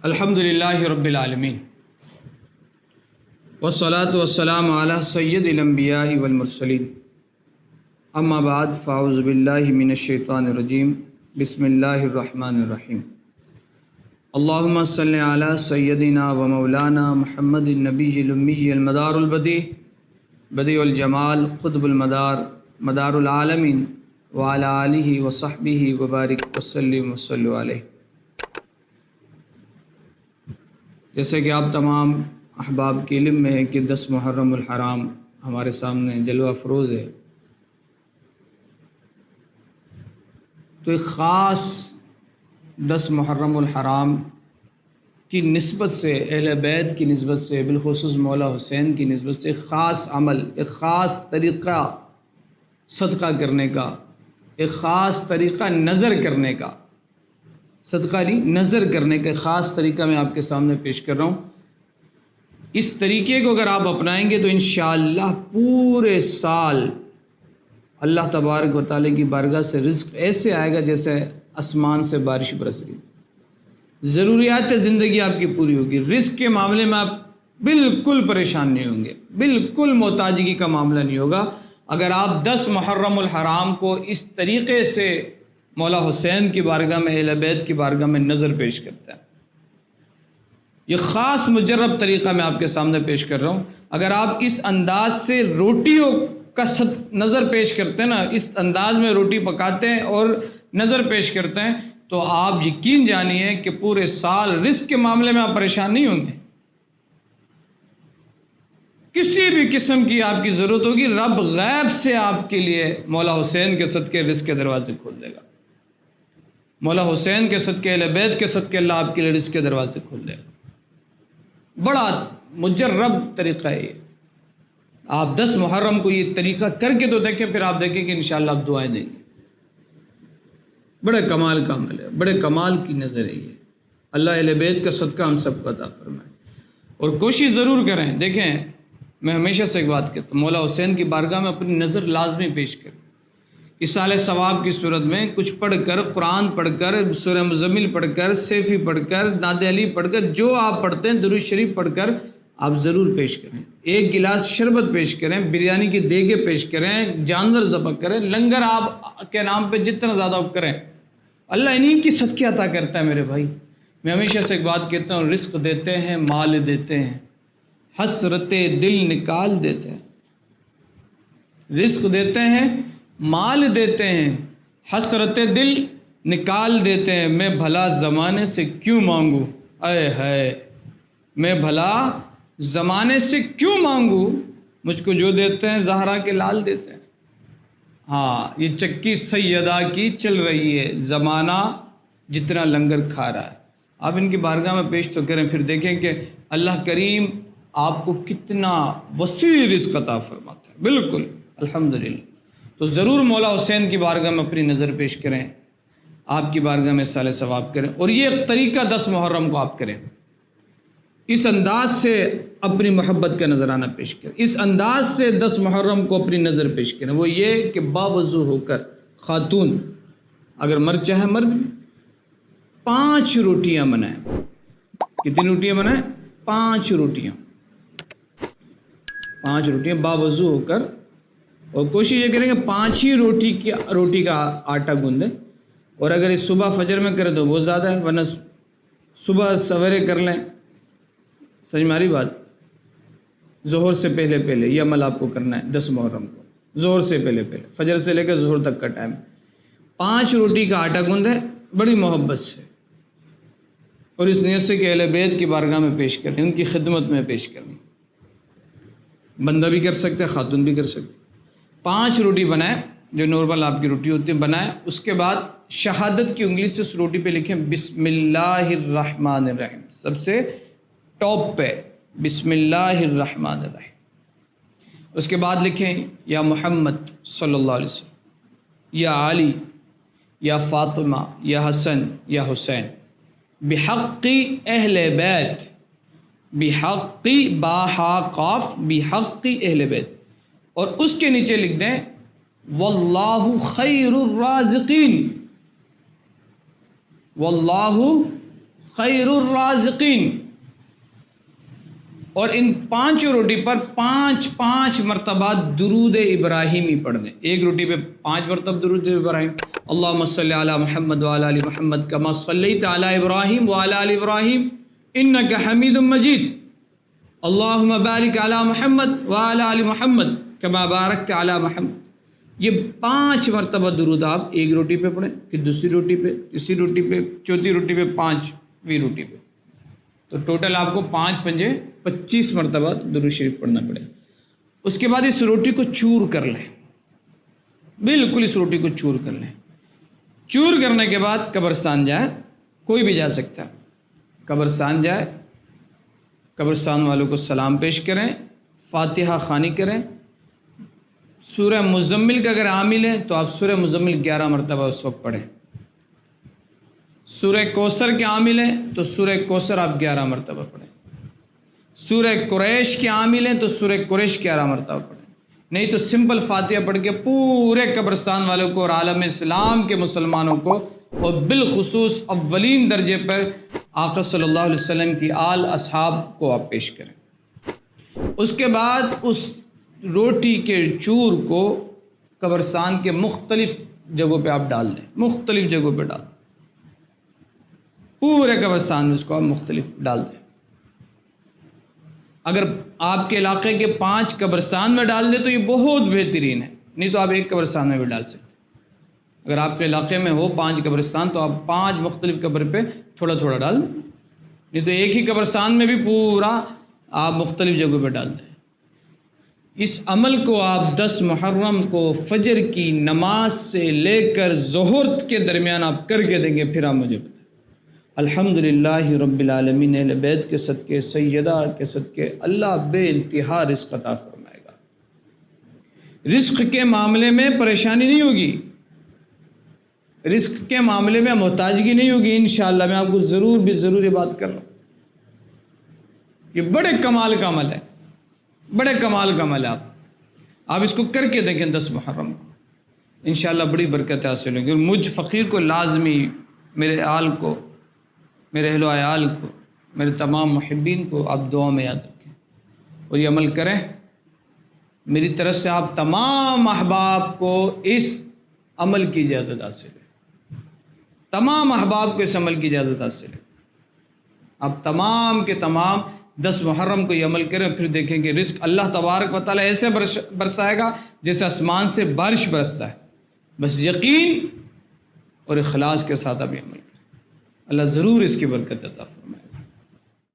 الحمدللہ رب العالمین والصلاة والسلام علی سید الانبیاء والمرسلین اما بعد فاعوذ باللہ من الشیطان الرجیم بسم اللہ الرحمن الرحیم اللہم صلی علی سیدنا و مولانا محمد النبی الامی المدار البدیع بدیع الجمال قطب المدار مدار العالمین وعلی آلہ وصحبہ وبارک وسلم وصلوا علیہ۔ جیسے کہ آپ تمام احباب کے علم میں ہے کہ 10 محرم الحرام ہمارے سامنے جلوہ افروز ہے، تو ایک خاص 10 محرم الحرام کی نسبت سے، اہل بیت کی نسبت سے، بالخصوص مولا حسین کی نسبت سے ایک خاص عمل، ایک خاص طریقہ صدقہ کرنے کا، ایک خاص طریقہ نظر کرنے کا، صدقہ نہیں نظر کرنے کا خاص طریقہ میں آپ کے سامنے پیش کر رہا ہوں۔ اس طریقے کو اگر آپ اپنائیں گے تو انشاءاللہ پورے سال اللہ تبارک و تعالیٰ کی بارگاہ سے رزق ایسے آئے گا جیسے آسمان سے بارش برس رہی۔ ضروریات زندگی آپ کی پوری ہوگی، رزق کے معاملے میں آپ بالکل پریشان نہیں ہوں گے، بالکل محتاجگی کا معاملہ نہیں ہوگا اگر آپ 10 محرم الحرام کو اس طریقے سے مولا حسین کی بارگاہ میں، اہل بیت کی بارگاہ میں نظر پیش کرتا ہے۔ یہ خاص مجرب طریقہ میں آپ کے سامنے پیش کر رہا ہوں۔ اگر آپ اس انداز سے روٹیوں کا نظر پیش کرتے ہیں نا، اس انداز میں روٹی پکاتے ہیں اور نظر پیش کرتے ہیں، تو آپ یقین جانیے کہ پورے سال رزق کے معاملے میں آپ پریشان نہیں ہوں گے۔ کسی بھی قسم کی آپ کی ضرورت ہوگی، رب غیب سے آپ کے لیے مولا حسین کے صدقے رزق کے دروازے کھول دے گا۔ مولا حسین کے صدقے، اہل بیت کے صدقے اللہ آپ کے لیے رزق کے دروازے کھول دے گا۔ بڑا مجرب طریقہ ہے یہ۔ آپ 10 محرم کو یہ طریقہ کر کے تو دیکھیں، پھر آپ دیکھیں کہ انشاءاللہ آپ دعائیں دیں گے۔ بڑے کمال کا عمل ہے، بڑے کمال کی نظر ہے یہ۔ اللہ اہل بیت کا صدقہ ہم سب کو عطا فرمائے، اور کوشش ضرور کریں۔ دیکھیں، میں ہمیشہ سے ایک بات کہتا ہوں، مولا حسین کی بارگاہ میں اپنی نظر لازمی پیش کریں۔ اصالِ ثواب کی صورت میں کچھ پڑھ کر، قرآن پڑھ کر، سورہ مزمل پڑھ کر، سیفی پڑھ کر، نعت علی پڑھ کر، جو آپ پڑھتے ہیں درود شریف پڑھ کر آپ ضرور پیش کریں۔ ایک گلاس شربت پیش کریں، بریانی کی دیگیں پیش کریں، جانور ذبح کریں، لنگر آپ کے نام پہ جتنا زیادہ آپ کریں، اللہ انہی کی صدقے عطا کرتا ہے میرے بھائی۔ میں ہمیشہ سے ایک بات کہتا ہوں، رزق دیتے ہیں، مال دیتے ہیں، حسرت دل نکال دیتے ہیں۔ رزق دیتے ہیں، مال دیتے ہیں، حسرت دل نکال دیتے ہیں۔ میں بھلا زمانے سے کیوں مانگوں، اے ہے میں بھلا زمانے سے کیوں مانگوں، مجھ کو جو دیتے ہیں زہرا کے لال دیتے ہیں۔ ہاں، یہ چکی سیدہ کی چل رہی ہے، زمانہ جتنا لنگر کھا رہا ہے۔ آپ ان کی بارگاہ میں پیش تو کریں، پھر دیکھیں کہ اللہ کریم آپ کو کتنا وسیع رزق عطا فرماتا ہے۔ بالکل الحمدللہ۔ تو ضرور مولا حسین کی بارگاہ میں اپنی نظر پیش کریں، آپ کی بارگاہ میں سال ثواب کریں، اور یہ طریقہ 10 محرم کو آپ کریں، اس انداز سے اپنی محبت کا نذرانہ پیش کریں، اس انداز سے 10 محرم کو اپنی نظر پیش کریں۔ وہ یہ کہ باوضو ہو کر خاتون، اگر مرد چاہے مرد، 5 روٹیاں بنائیں۔ کتنی روٹیاں بنائیں؟ 5 روٹیاں، 5 روٹیاں باوضو ہو کر، اور کوشش یہ کریں کہ 5 ہی روٹی کا آٹا گوندیں، اور اگر اس صبح فجر میں کریں تو بہت زیادہ ہے، ورنہ صبح سویرے کر لیں۔ سمجھ ماری بات؟ ظہر سے پہلے پہلے یہ عمل آپ کو کرنا ہے 10 محرم کو، ظہر سے پہلے پہلے، فجر سے لے کر ظہر تک کا ٹائم۔ 5 روٹی کا آٹا گوندیں بڑی محبت سے، اور اس نیت سے کہ اہل بیت کی بارگاہ میں پیش کریں، ان کی خدمت میں پیش کریں۔ بندہ بھی کر سکتے ہیں، خاتون بھی کر سکتے ہیں۔ 5 روٹی بنائیں، جو نارمل آپ کی روٹی ہوتی ہے بنائیں۔ اس کے بعد شہادت کی انگلی سے اس روٹی پہ لکھیں بسم اللہ الرحمن الرحیم، سب سے ٹاپ پہ بسم اللہ الرحمن الرحیم۔ اس کے بعد لکھیں یا محمد صلی اللہ علیہ وسلم، یا علی، یا فاطمہ، یا حسن، یا حسین، بحق اہل بیت، بحق با ہا قاف، بحق اہل بیت، اور اس کے نیچے لکھ دیں واللہ خیر الرازقین، واللہ خیر الرازقین، اور ان 5 روٹی پر 5 مرتبہ درود ابراہیمی پڑھ دیں۔ ایک روٹی پہ 5 مرتبہ درود ابراہیم، اللہم صلی علی محمد وعلی آل محمد کما صلیت علی ابراہیم وعلی آل ابراہیم انک حمید مجید، اللہم بارک علی محمد وعلی آل محمد کما بارکت علی محمد۔ یہ 5 مرتبہ درود آپ ایک روٹی پہ پڑھیں، پھر دوسری روٹی پہ، تیسری روٹی پہ، چوتھی روٹی پہ، 5ویں روٹی پہ، تو ٹوٹل آپ کو 5 پنجے 25 مرتبہ درود شریف پڑھنا پڑے۔ اس کے بعد اس روٹی کو چور کر لیں، بالکل اس روٹی کو چور کر لیں۔ چور کرنے کے بعد قبرستان جائیں، کوئی بھی جا سکتا ہے، قبرستان جائے، قبرستان والوں کو سلام پیش کریں، فاتحہ خوانی کریں۔ سورہ مزمل کا اگر عامل ہے تو آپ سورہ مزمل 11 مرتبہ اس وقت پڑھیں۔ سورہ کوثر کے عامل ہیں تو سورہ کوثر آپ 11 مرتبہ پڑھیں۔ سورہ قریش کے عامل ہیں تو سورہ قریش 11 مرتبہ پڑھیں، نہیں تو سمپل فاتحہ پڑھ کے پورے قبرستان والوں کو اور عالم اسلام کے مسلمانوں کو، اور بالخصوص اولین درجے پر آقا صلی اللہ علیہ وسلم کی آل اصحاب کو آپ پیش کریں۔ اس کے بعد اس روٹی کے چور کو قبرستان کے مختلف جگہوں پہ آپ ڈال دیں، مختلف جگہوں پہ ڈال دیں، پورے قبرستان میں اس کو آپ مختلف ڈال دیں۔ اگر آپ کے علاقے کے 5 قبرستان میں ڈال دیں تو یہ بہت بہترین ہے، نہیں تو آپ ایک قبرستان میں بھی ڈال سکتے ہیں۔ اگر آپ کے علاقے میں ہو 5 قبرستان تو آپ 5 مختلف قبر پہ تھوڑا تھوڑا ڈال دیں، نہیں تو ایک ہی قبرستان میں بھی پورا آپ مختلف جگہوں پہ ڈال دیں۔ اس عمل کو آپ 10 محرم کو فجر کی نماز سے لے کر ظہر کے درمیان آپ کر کے دیں گے، پھر آپ مجھے بتائیں۔ الحمدللہ رب العالمین، اہل بیت کے صدقے، سیدہ کے صدقے اللہ بے انتہا رزق عطا فرمائے گا۔ رزق کے معاملے میں پریشانی نہیں ہوگی، رزق کے معاملے میں محتاجگی نہیں ہوگی انشاءاللہ۔ میں آپ کو ضرور یہ بات کر رہا ہوں، یہ بڑے کمال کا عمل ہے، بڑے کمال کا عمل ہے۔ آپ اس کو کر کے دیکھیں 10 محرم کو، انشاءاللہ بڑی برکت حاصل ہوگی۔ اور مجھ فقیر کو لازمی، میرے آل کو، میرے اہل و عیال کو، میرے تمام محبین کو آپ دعا میں یاد رکھیں اور یہ عمل کریں۔ میری طرف سے آپ تمام احباب کو اس عمل کی اجازت حاصل ہے، تمام احباب کو اس عمل کی اجازت حاصل ہے۔ آپ تمام کے تمام 10 محرم کو یہ عمل کریں، پھر دیکھیں کہ رزق اللہ تبارک و تعالیٰ ایسے برسائے گا جیسے آسمان سے بارش برستا ہے۔ بس یقین اور اخلاص کے ساتھ آپ یہ عمل کریں، اللہ ضرور اس کی برکت عطا فرمائے۔